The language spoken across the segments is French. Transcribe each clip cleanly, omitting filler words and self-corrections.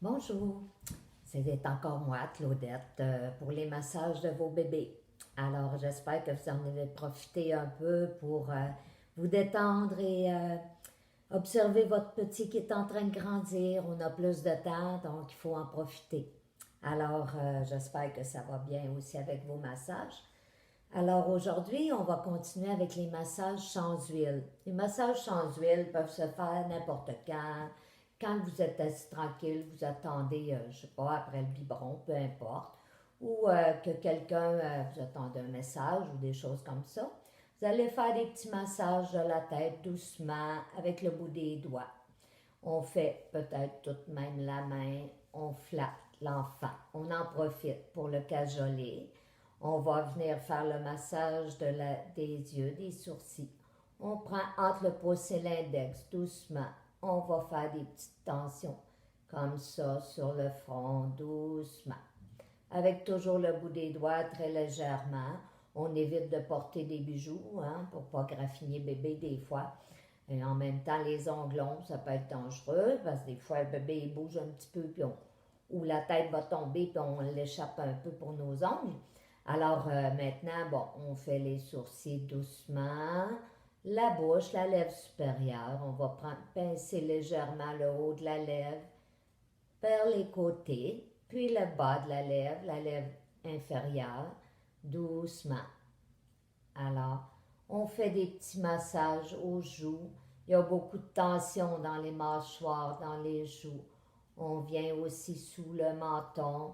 Bonjour, c'est encore moi, Claudette, pour les massages de vos bébés. Alors, j'espère que vous en avez profité un peu pour vous détendre et observer votre petit qui est en train de grandir. On a plus de temps, donc il faut en profiter. Alors, j'espère que ça va bien aussi avec vos massages. Alors aujourd'hui, on va continuer avec les massages sans huile. Les massages sans huile peuvent se faire n'importe quand. Quand vous êtes assis tranquille, vous attendez, je ne sais pas, après le biberon, peu importe, ou que quelqu'un vous attende un message ou des choses comme ça. Vous allez faire des petits massages de la tête doucement avec le bout des doigts. On fait peut-être tout de même la main, on flatte l'enfant, on en profite pour le cajoler. On va venir faire le massage des yeux, des sourcils. On prend entre le pouce et l'index doucement. On va faire des petites tensions comme ça sur le front doucement. Avec toujours le bout des doigts très légèrement. On évite de porter des bijoux pour ne pas graffiner bébé des fois. Et en même temps, les onglons, ça peut être dangereux parce que des fois, le bébé il bouge un petit peu ou la tête va tomber puis on l'échappe un peu pour nos ongles. Alors maintenant, bon, on fait les sourcils doucement, la bouche, la lèvre supérieure. On va pincer légèrement le haut de la lèvre vers les côtés, puis le bas de la lèvre inférieure, doucement. Alors, on fait des petits massages aux joues. Il y a beaucoup de tension dans les mâchoires, dans les joues. On vient aussi sous le menton.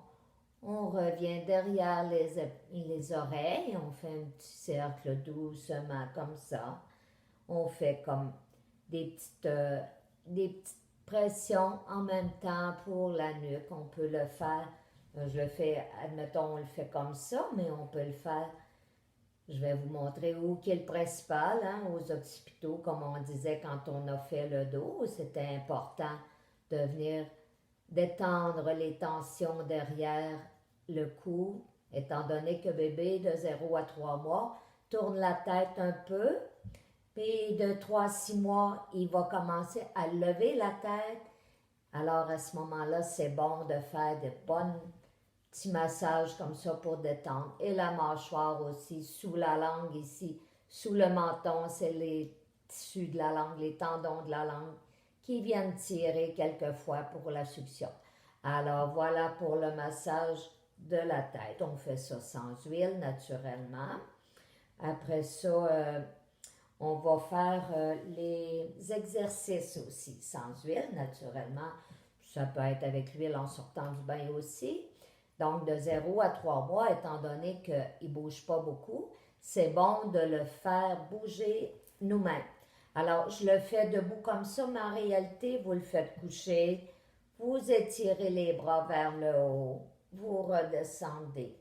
On revient derrière les oreilles. On fait un petit cercle doucement comme ça. On fait comme des petites, euh, des petites pressions en même temps pour la nuque. On peut le faire. Je le fais, admettons, on le fait comme ça, mais on peut le faire. Je vais vous montrer où qui est le principal, aux occipitaux, comme on disait quand on a fait le dos. C'était important de venir détendre les tensions derrière le cou, étant donné que bébé de 0 à 3 mois tourne la tête un peu, puis de 3 à 6 mois, il va commencer à lever la tête. Alors à ce moment-là, c'est bon de faire de bonnes petits massages comme ça pour détendre. Et la mâchoire aussi, sous la langue ici, sous le menton, c'est les tissus de la langue, les tendons de la langue qui viennent tirer quelquefois pour la succion. Alors voilà pour le massage de la tête. On fait ça sans huile naturellement. Après ça, on va faire les exercices aussi sans huile naturellement. Ça peut être avec l'huile en sortant du bain aussi. Donc, de 0 à 3 mois, étant donné qu'il ne bouge pas beaucoup, c'est bon de le faire bouger nous-mêmes. Alors, je le fais debout comme ça, mais en réalité, vous le faites coucher, vous étirez les bras vers le haut, vous redescendez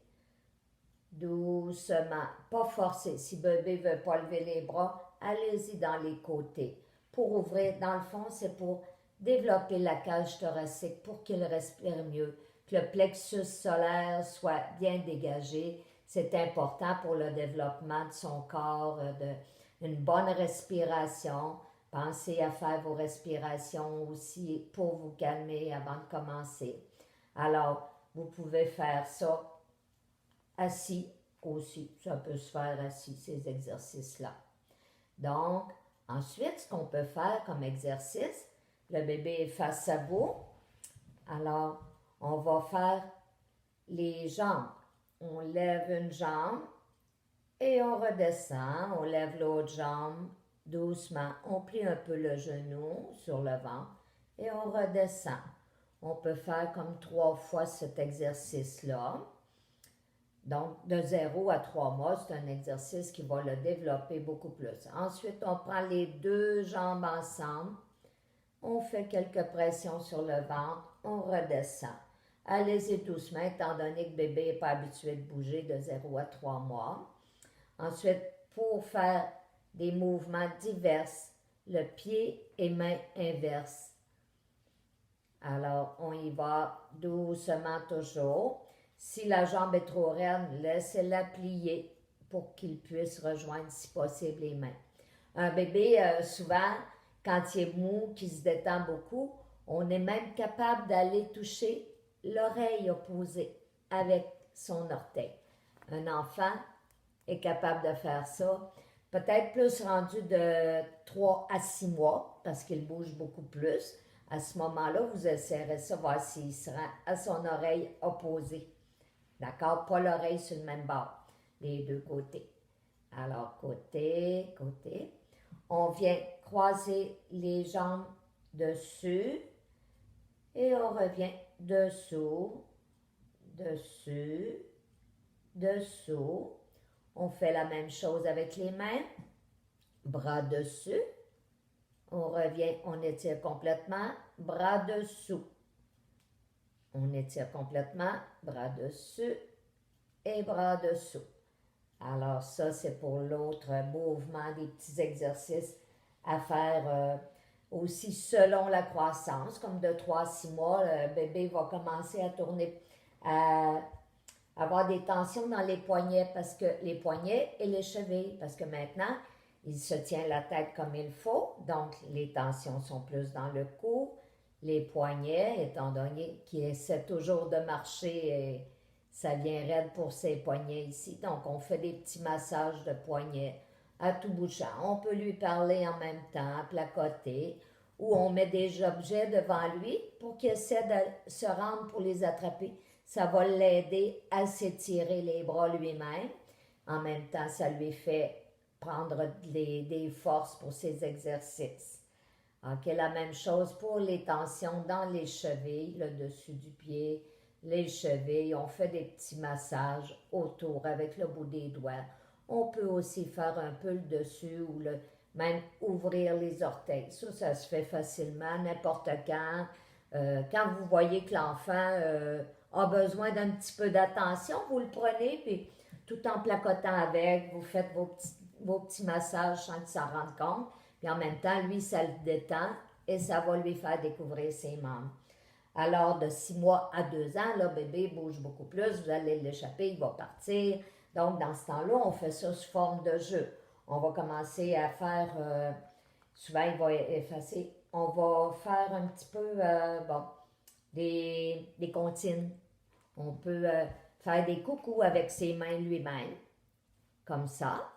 doucement, pas forcé. Si bébé ne veut pas lever les bras, allez-y dans les côtés. Pour ouvrir, dans le fond, c'est pour développer la cage thoracique pour qu'il respire mieux, que le plexus solaire soit bien dégagé. C'est important pour le développement de son corps, une bonne respiration. Pensez à faire vos respirations aussi pour vous calmer avant de commencer. Alors, vous pouvez faire ça assis aussi. Ça peut se faire assis, ces exercices-là. Donc, ensuite, ce qu'on peut faire comme exercice, le bébé est face à vous. Alors, on va faire les jambes. On lève une jambe et on redescend. On lève l'autre jambe doucement. On plie un peu le genou sur le ventre et on redescend. On peut faire comme 3 fois cet exercice-là. Donc, de 0 à 3 mois, c'est un exercice qui va le développer beaucoup plus. Ensuite, on prend les deux jambes ensemble, on fait quelques pressions sur le ventre, on redescend. Allez-y doucement, étant donné que bébé n'est pas habitué de bouger de 0 à 3 mois. Ensuite, pour faire des mouvements divers, le pied et main inverse. Alors, on y va doucement toujours. Si la jambe est trop raide, laissez-la plier pour qu'il puisse rejoindre, si possible, les mains. Un bébé, souvent, quand il est mou, qui se détend beaucoup, On est même capable d'aller toucher l'oreille opposée avec son orteil. Un enfant est capable de faire ça, peut-être plus rendu de 3 à 6 mois, parce qu'il bouge beaucoup plus. À ce moment-là, vous essayerez ça, voir s'il se rend à son oreille opposée. D'accord? Pas l'oreille sur le même bord, les deux côtés. Alors, côté, côté. On vient croiser les jambes dessus et on revient dessous, dessus, dessous. On fait la même chose avec les mains. Bras dessus. On revient, on étire complètement. Bras dessous. On étire complètement. Bras dessus et bras dessous. Alors ça, c'est pour l'autre mouvement, des petits exercices à faire aussi selon la croissance. Comme de 3 à 6 mois, le bébé va commencer à tourner, à avoir des tensions dans les poignets, parce que les poignets et les chevilles, parce que maintenant, il se tient la tête comme il faut, donc les tensions sont plus dans le cou, les poignets, étant donné qu'il essaie toujours de marcher et ça vient raide pour ses poignets ici. Donc, on fait des petits massages de poignets à tout bout de champ. On peut lui parler en même temps, placoter, ou on met des objets devant lui pour qu'il essaie de se rendre pour les attraper. Ça va l'aider à s'étirer les bras lui-même. En même temps, ça lui fait prendre des forces pour ses exercices. OK, la même chose pour les tensions dans les chevilles, le dessus du pied, les chevilles. On fait des petits massages autour avec le bout des doigts. On peut aussi faire un peu le dessus ou même ouvrir les orteils. Ça se fait facilement, n'importe quand. Quand vous voyez que l'enfant a besoin d'un petit peu d'attention, vous le prenez, puis tout en placotant avec, vous faites vos petits massages sans qu'il s'en rende compte. Puis en même temps, lui, ça le détend et ça va lui faire découvrir ses membres. Alors, de 6 mois à 2 ans, le bébé bouge beaucoup plus, vous allez l'échapper, il va partir. Donc, dans ce temps-là, on fait ça sous forme de jeu. On va commencer à faire, souvent il va effacer, on va faire un petit peu, des comptines. On peut faire des coucous avec ses mains lui-même, comme ça,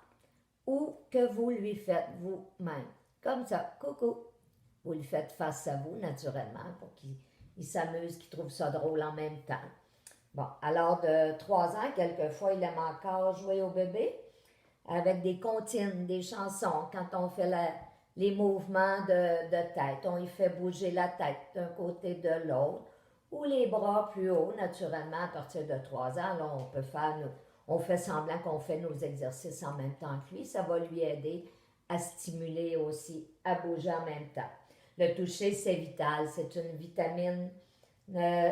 ou que vous lui faites vous-même, comme ça, coucou. Vous le faites face à vous, naturellement, pour qu'il s'amuse, qu'il trouve ça drôle en même temps. Bon, alors de 3 ans, quelquefois, il aime encore jouer au bébé avec des comptines, des chansons. Quand on fait les mouvements de tête, on y fait bouger la tête d'un côté de l'autre, ou les bras plus haut, naturellement, à partir de 3 ans. Là, on fait semblant qu'on fait nos exercices en même temps que lui. Ça va lui aider à stimuler aussi, à bouger en même temps. Le toucher, c'est vital. C'est une vitamine.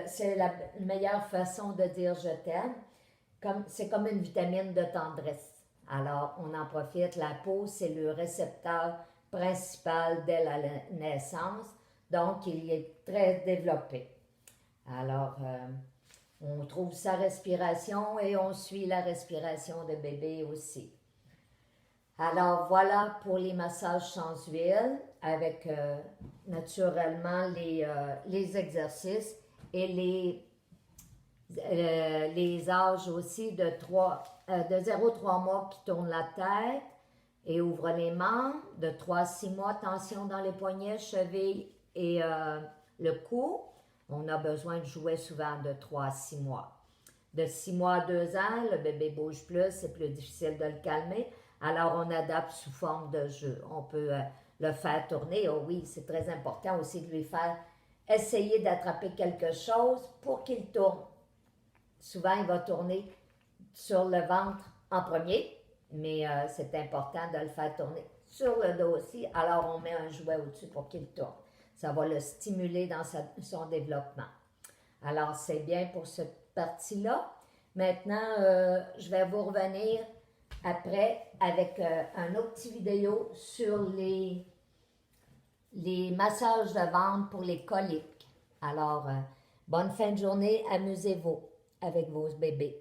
C'est la meilleure façon de dire je t'aime. C'est comme une vitamine de tendresse. Alors, on en profite. La peau, c'est le récepteur principal dès la naissance. Donc, il est très développé. Alors, on trouve sa respiration et on suit la respiration de bébé aussi. Alors voilà pour les massages sans huile avec naturellement les exercices et les âges aussi de 0 à 3 mois qui tournent la tête et ouvrent les membres, de 3 à 6 mois, tension dans les poignets, chevilles et le cou. On a besoin de jouer souvent de 3 à 6 mois. De 6 mois à 2 ans, le bébé bouge plus, c'est plus difficile de le calmer. Alors, on adapte sous forme de jeu. On peut le faire tourner. Oh oui, c'est très important aussi de lui faire essayer d'attraper quelque chose pour qu'il tourne. Souvent, il va tourner sur le ventre en premier, mais c'est important de le faire tourner sur le dos aussi. Alors, on met un jouet au-dessus pour qu'il tourne. Ça va le stimuler dans son développement. Alors, c'est bien pour cette partie-là. Maintenant, je vais vous revenir après avec un autre petit vidéo sur les massages de ventre pour les coliques. Alors, bonne fin de journée, amusez-vous avec vos bébés.